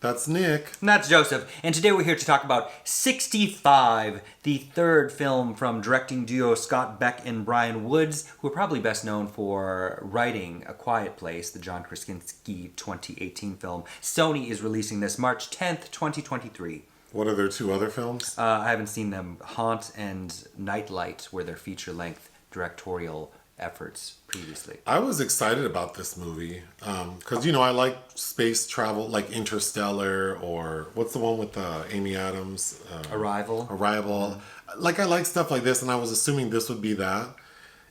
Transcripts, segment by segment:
That's Nick. And that's Joseph. And today we're here to talk about 65, the third film from directing duo Scott Beck and Bryan Woods, who are probably best known for writing A Quiet Place, the John Krasinski 2018 film. Sony is releasing this March 10th, 2023. What are their two other films? I haven't seen them. Haunt and Nightlight were their feature-length directorial efforts previously. I was excited about this movie because, I like space travel, like Interstellar, or what's the one with Amy Adams? Arrival. Mm-hmm. Like, I like stuff like this, and I was assuming this would be that.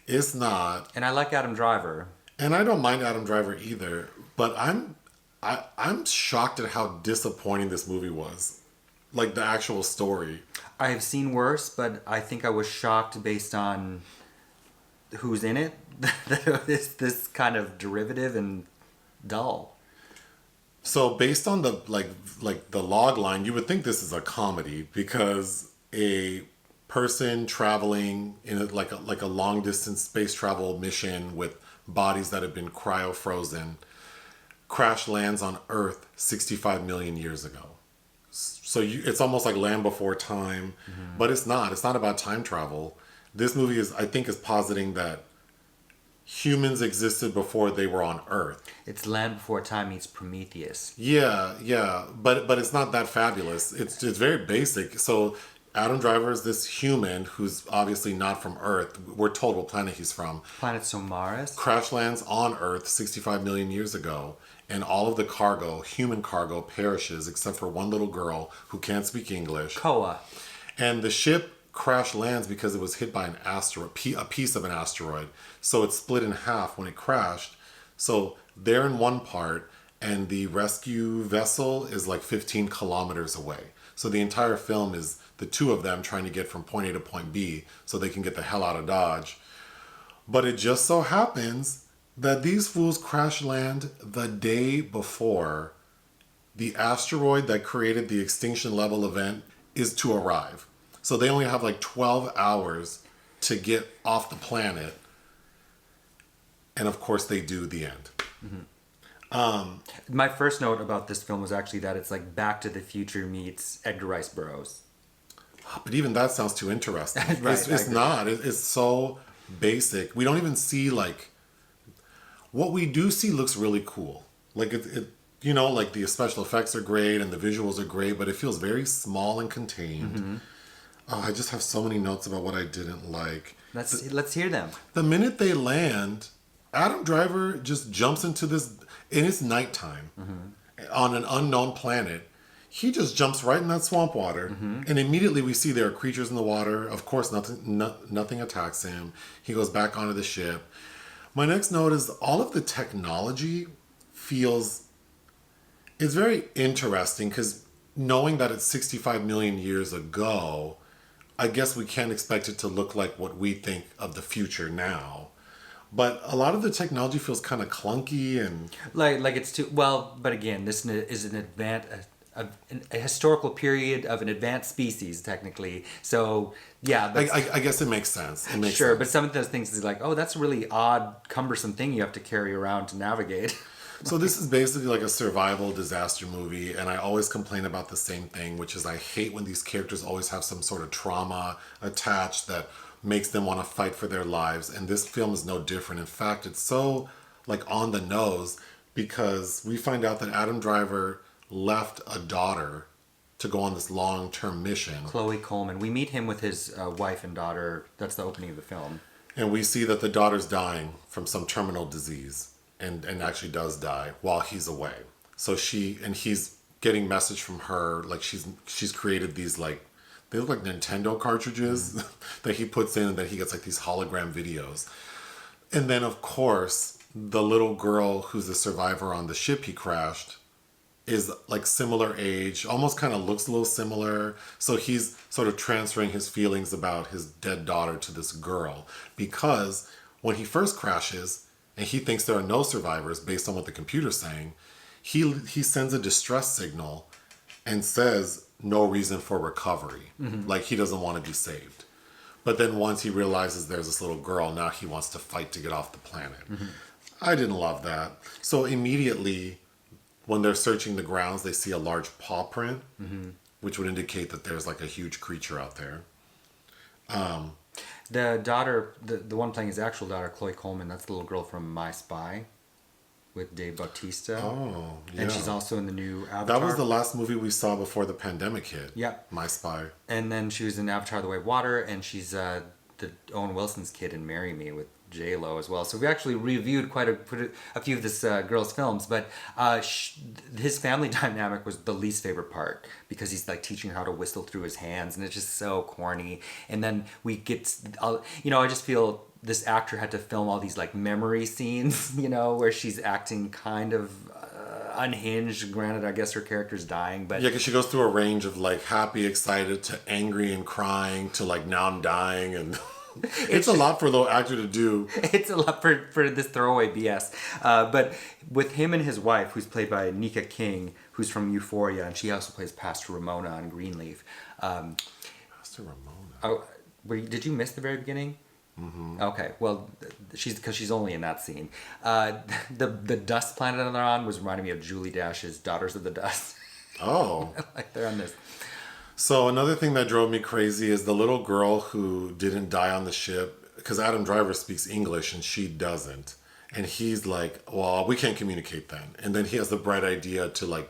It's not. And I like Adam Driver. And I don't mind Adam Driver either, but I'm shocked at how disappointing this movie was. Like, the actual story. I have seen worse, but I think I was shocked based on who's in it. It's this kind of derivative and dull. So based on the like the log line, you would think this is a comedy because a person traveling in a long distance space travel mission with bodies that have been cryo frozen crash lands on Earth 65 million years ago. So it's almost like Land Before Time, but it's not. It's not about time travel. This movie is positing that humans existed before they were on Earth. It's Land Before Time meets Prometheus. Yeah, but it's not that fabulous. It's very basic. So Adam Driver is this human who's obviously not from Earth. We're told what planet he's from. Planet Somaris. Crash lands on Earth 65 million years ago, and all of the cargo, human cargo, perishes except for one little girl who can't speak English. Koa. And the ship crash lands because it was hit by an asteroid, a piece of an asteroid. So it's split in half when it crashed. So they're in one part, and the rescue vessel is like 15 kilometers away. So the entire film is the two of them trying to get from point A to point B so they can get the hell out of Dodge. But it just so happens that these fools crash land the day before the asteroid that created the extinction level event is to arrive. So they only have like 12 hours to get off the planet. And of course they do the end. My first note about this film was actually that it's like Back to the Future meets Edgar Rice Burroughs. But even that sounds too interesting. Right, it's not. It's so basic. We don't even see like... What we do see looks really cool. Like like the special effects are great and the visuals are great, but it feels very small and contained. Oh, I just have so many notes about what I didn't like. Let's hear them. The minute they land, Adam Driver just jumps into this, and it's nighttime, on an unknown planet. He just jumps right in that swamp water, and immediately we see there are creatures in the water. Of course, nothing attacks him. He goes back onto the ship. My next note is all of the technology feels... It's very interesting because knowing that it's 65 million years ago... I guess we can't expect it to look like what we think of the future now. But a lot of the technology feels kind of clunky and... Like it's too... Well, but again, this is a historical period of an advanced species, technically. So, yeah. I guess it makes sense. It makes sure, sense. But some of those things is like, oh, that's a really odd, cumbersome thing you have to carry around to navigate. So this is basically like a survival disaster movie, and I always complain about the same thing, which is I hate when these characters always have some sort of trauma attached that makes them want to fight for their lives, and this film is no different. In fact, it's so like on the nose because we find out that Adam Driver left a daughter to go on this long-term mission. Chloe Coleman. We meet him with his wife and daughter. That's the opening of the film. And we see that the daughter's dying from some terminal disease. And actually does die while he's away. So he's getting message from her, like she's created these like, they look like Nintendo cartridges that he puts in, and then he gets like these hologram videos. And then of course, the little girl who's the survivor on the ship he crashed is like similar age, almost kind of looks a little similar. So he's sort of transferring his feelings about his dead daughter to this girl, because when he first crashes, and he thinks there are no survivors based on what the computer's saying, he sends a distress signal and says no reason for recovery. Like he doesn't want to be saved. But then once he realizes there's this little girl, now he wants to fight to get off the planet. I didn't love that. So immediately when they're searching the grounds, they see a large paw print, which would indicate that there's like a huge creature out there. The daughter, the one playing his actual daughter, Chloe Coleman, that's the little girl from My Spy with Dave Bautista. Oh, yeah. And she's also in the new Avatar. That was the last movie we saw before the pandemic hit. Yeah. My Spy. And then she was in Avatar: The Way of Water, and she's the Owen Wilson's kid in Marry Me with J-Lo as well. So we actually reviewed quite a few of this girl's films, but his family dynamic was the least favorite part because he's like teaching her how to whistle through his hands, and it's just so corny. And then we get, I just feel this actor had to film all these like memory scenes, where she's acting kind of unhinged. Granted, I guess her character's dying, but yeah, because she goes through a range of like happy, excited to angry and crying to like now I'm dying and. It's a lot for a little actor to do. It's a lot for this throwaway BS. But with him and his wife, who's played by Nika King, who's from Euphoria, and she also plays Pastor Ramona on Greenleaf. Pastor Ramona. Oh, did you miss the very beginning? Mm-hmm. Okay, well, she's only in that scene. The dust planet they're on was reminding me of Julie Dash's Daughters of the Dust. Oh. Like they're on this. So another thing that drove me crazy is the little girl who didn't die on the ship, because Adam Driver speaks English and she doesn't. And he's like, well, we can't communicate then. And then he has the bright idea to like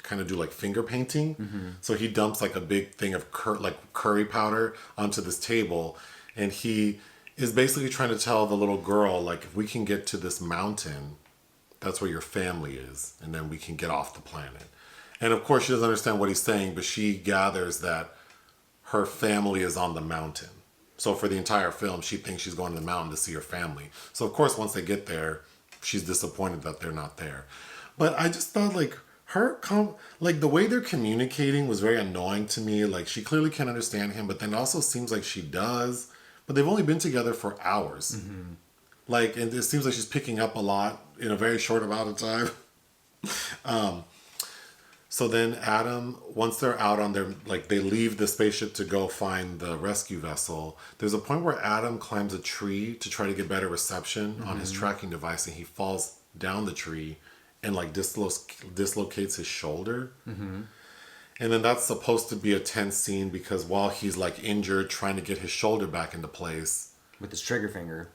kind of do like finger painting. Mm-hmm. So he dumps like a big thing of curry powder onto this table. And he is basically trying to tell the little girl, like, if we can get to this mountain, that's where your family is. And then we can get off the planet. And of course, she doesn't understand what he's saying, but she gathers that her family is on the mountain. So for the entire film, she thinks she's going to the mountain to see her family. So of course, once they get there, she's disappointed that they're not there. But I just thought like the way they're communicating was very annoying to me. Like she clearly can't understand him, but then it also seems like she does. But they've only been together for hours. Mm-hmm. Like, and it seems like she's picking up a lot in a very short amount of time. So then Adam, once they're out on their, like they leave the spaceship to go find the rescue vessel, there's a point where Adam climbs a tree to try to get better reception on his tracking device, and he falls down the tree and like dislocates his shoulder. Mm-hmm. And then that's supposed to be a tense scene because while he's like injured trying to get his shoulder back into place. With his trigger finger.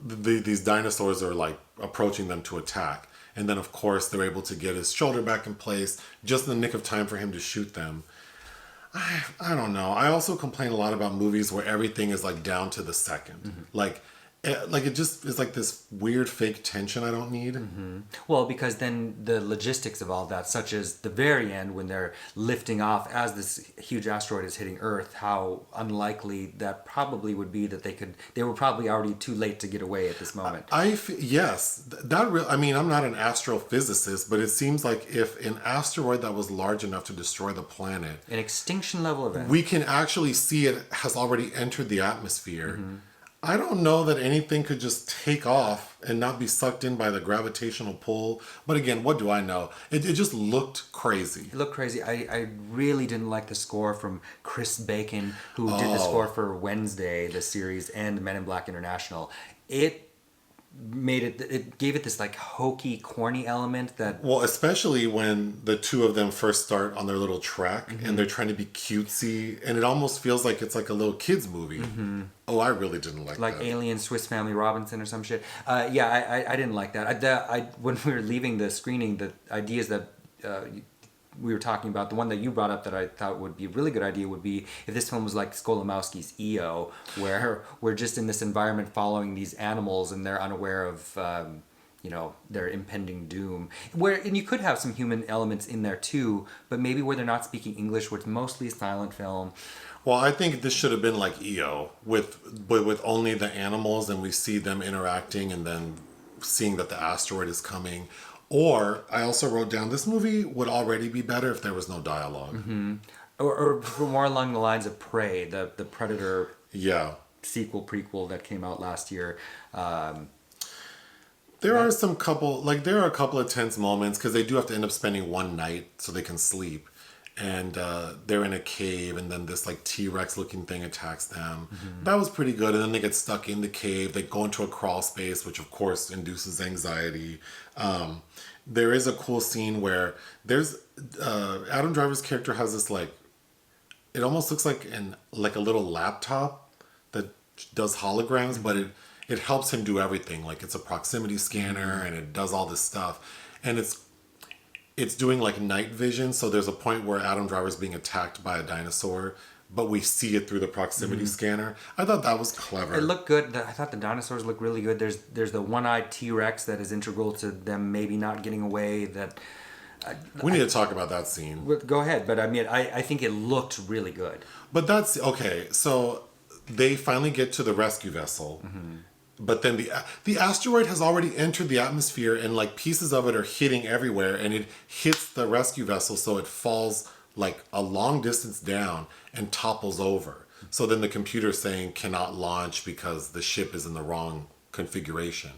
These dinosaurs are like approaching them to attack. And then, of course, they're able to get his shoulder back in place just in the nick of time for him to shoot them. I don't know. I also complain a lot about movies where everything is like down to the second. Mm-hmm. Like it just is like this weird fake tension I don't need. Mm-hmm. Well, because then the logistics of all that, such as the very end when they're lifting off as this huge asteroid is hitting Earth, how unlikely that probably would be that they were probably already too late to get away at this moment. Yes, I mean, I'm not an astrophysicist, but it seems like if an asteroid that was large enough to destroy the planet, an extinction level event, we can actually see it has already entered the atmosphere. Mm-hmm. I don't know that anything could just take off and not be sucked in by the gravitational pull. But again, what do I know? It just looked crazy. It looked crazy. I really didn't like the score from Chris Bacon, who did the score for Wednesday, the series, and Men in Black International. It gave it this like hokey, corny element that... Well, especially when the two of them first start on their little track and they're trying to be cutesy, and it almost feels like it's like a little kid's movie. Mm-hmm. Oh, I really didn't like that. Like Alien, Swiss Family Robinson or some shit. Yeah, I didn't like that. When we were leaving the screening, the ideas that we were talking about, the one that you brought up that I thought would be a really good idea would be if this film was like Skolimowski's EO, where we're just in this environment following these animals and they're unaware of their impending doom. And you could have some human elements in there too, but maybe where they're not speaking English, where it's mostly a silent film. Well, I think this should have been like EO with only the animals, and we see them interacting and then seeing that the asteroid is coming. Or I also wrote down this movie would already be better if there was no dialogue. Mm-hmm. Or more along the lines of Prey, the Predator prequel that came out last year. There are a couple of tense moments because they do have to end up spending one night so they can sleep. and they're in a cave, and then this like T-Rex looking thing attacks them. That was pretty good. And then they get stuck in the cave. They go into a crawl space, which of course induces anxiety. There is a cool scene where there's Adam Driver's character has this like, it almost looks like a little laptop that does holograms, but it helps him do everything. Like it's a proximity scanner and it does all this stuff, and it's doing like night vision. So there's a point where Adam Driver's being attacked by a dinosaur, but we see it through the proximity scanner. I thought that was clever. It looked good. I thought the dinosaurs looked really good. There's the one-eyed T-Rex that is integral to them maybe not getting away. We need to talk about that scene. Go ahead, but I mean, I think it looked really good. But that's okay. So they finally get to the rescue vessel, but then the asteroid has already entered the atmosphere, and like pieces of it are hitting everywhere, and it hits the rescue vessel, so it falls like a long distance down and topples over. So then the computer's saying cannot launch because the ship is in the wrong configuration.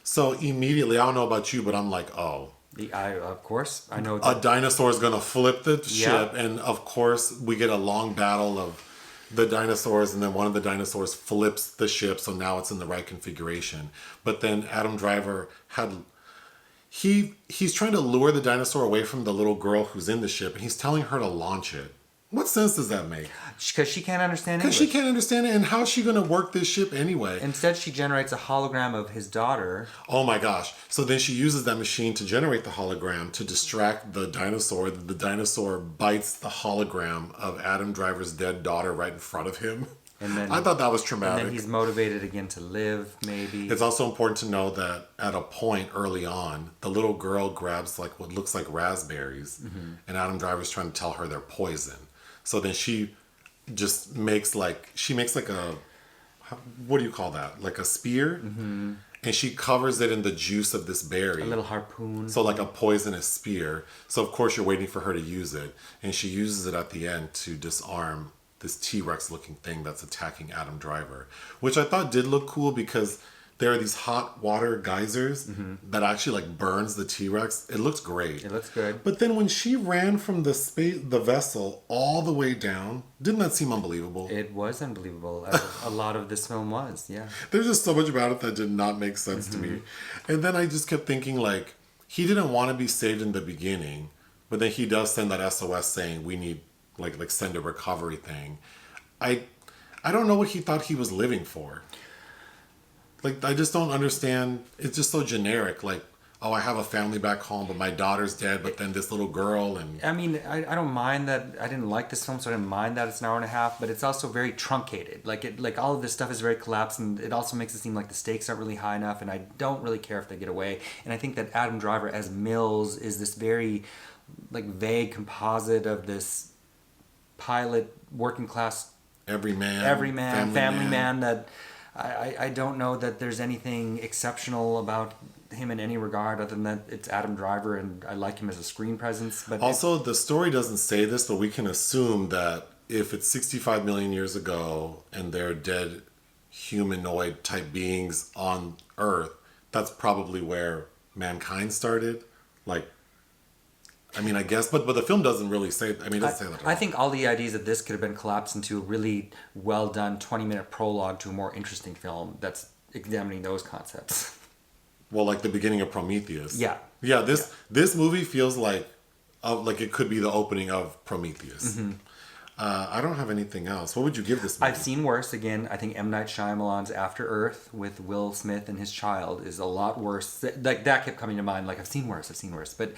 So immediately, I don't know about you, but I'm like, oh. Of course, I know. A dinosaur is going to flip the ship, and of course we get a long battle of the dinosaurs, and then one of the dinosaurs flips the ship, so now it's in the right configuration. But then Adam Driver he's trying to lure the dinosaur away from the little girl who's in the ship, and he's telling her to launch it. What sense does that make? Because she can't understand English. Because she can't understand it, and how's she going to work this ship anyway? Instead, she generates a hologram of his daughter. Oh my gosh. So then she uses that machine to generate the hologram to distract the dinosaur. The dinosaur bites the hologram of Adam Driver's dead daughter right in front of him. And then, I thought that was traumatic. And then he's motivated again to live, maybe. It's also important to know that at a point early on, the little girl grabs like what looks like raspberries, and Adam Driver's trying to tell her they're poison. So then she just makes like a, what do you call that? Like a spear? And she covers it in the juice of this berry. A little harpoon. So like a poisonous spear. So of course you're waiting for her to use it. And she uses it at the end to disarm this T-Rex looking thing that's attacking Adam Driver. Which I thought did look cool because there are these hot water geysers that actually like burns the T-Rex. It looks great. It looks good. But then when she ran from the vessel all the way down, didn't that seem unbelievable? It was unbelievable. A lot of this film was, yeah. There's just so much about it that did not make sense to me. And then I just kept thinking like, he didn't want to be saved in the beginning, but then he does send that SOS saying we need like send a recovery thing. I don't know what he thought he was living for. Like, I just don't understand. It's just so generic. Like, oh, I have a family back home, but my daughter's dead, but then this little girl and... I mean, I don't mind that. I didn't like this film, so I didn't mind that it's an hour and a half, but it's also very truncated. Like all of this stuff is very collapsed, and it also makes it seem like the stakes aren't really high enough, and I don't really care if they get away. And I think that Adam Driver as Mills is this very, like, vague composite of this pilot, working class... Everyman, family man that... I don't know that there's anything exceptional about him in any regard other than that it's Adam Driver and I like him as a screen presence. But also, the story doesn't say this, but we can assume that if it's 65 million years ago and they're dead humanoid type beings on Earth, that's probably where mankind started. Like, I mean, I guess, but the film doesn't really say. I mean, it doesn't say that at all. I think all the ideas of this could have been collapsed into a really well done 20-minute prologue to a more interesting film that's examining those concepts. Well, like the beginning of Prometheus. Yeah. Yeah. This movie feels like it could be the opening of Prometheus. I don't have anything else. What would you give this movie? I've seen worse. Again, I think M. Night Shyamalan's After Earth with Will Smith and his child is a lot worse. Like, that kept coming to mind. Like, I've seen worse. But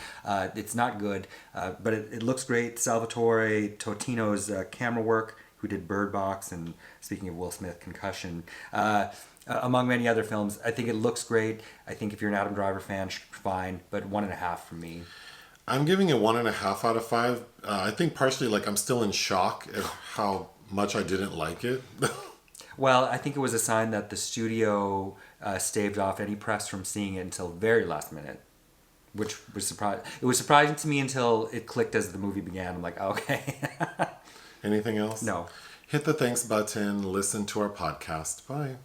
it's not good. But it looks great. Salvatore, Totino's camera work, who did Bird Box, and speaking of Will Smith, Concussion, among many other films. I think it looks great. I think if you're an Adam Driver fan, fine. But 1.5 from me. I'm giving it 1.5 out of 5. I think partially, like, I'm still in shock at how much I didn't like it. Well, I think it was a sign that the studio staved off any press from seeing it until very last minute, which was surprising. It was surprising to me until it clicked as the movie began. I'm like, okay. Anything else? No. Hit the thanks button. Listen to our podcast. Bye.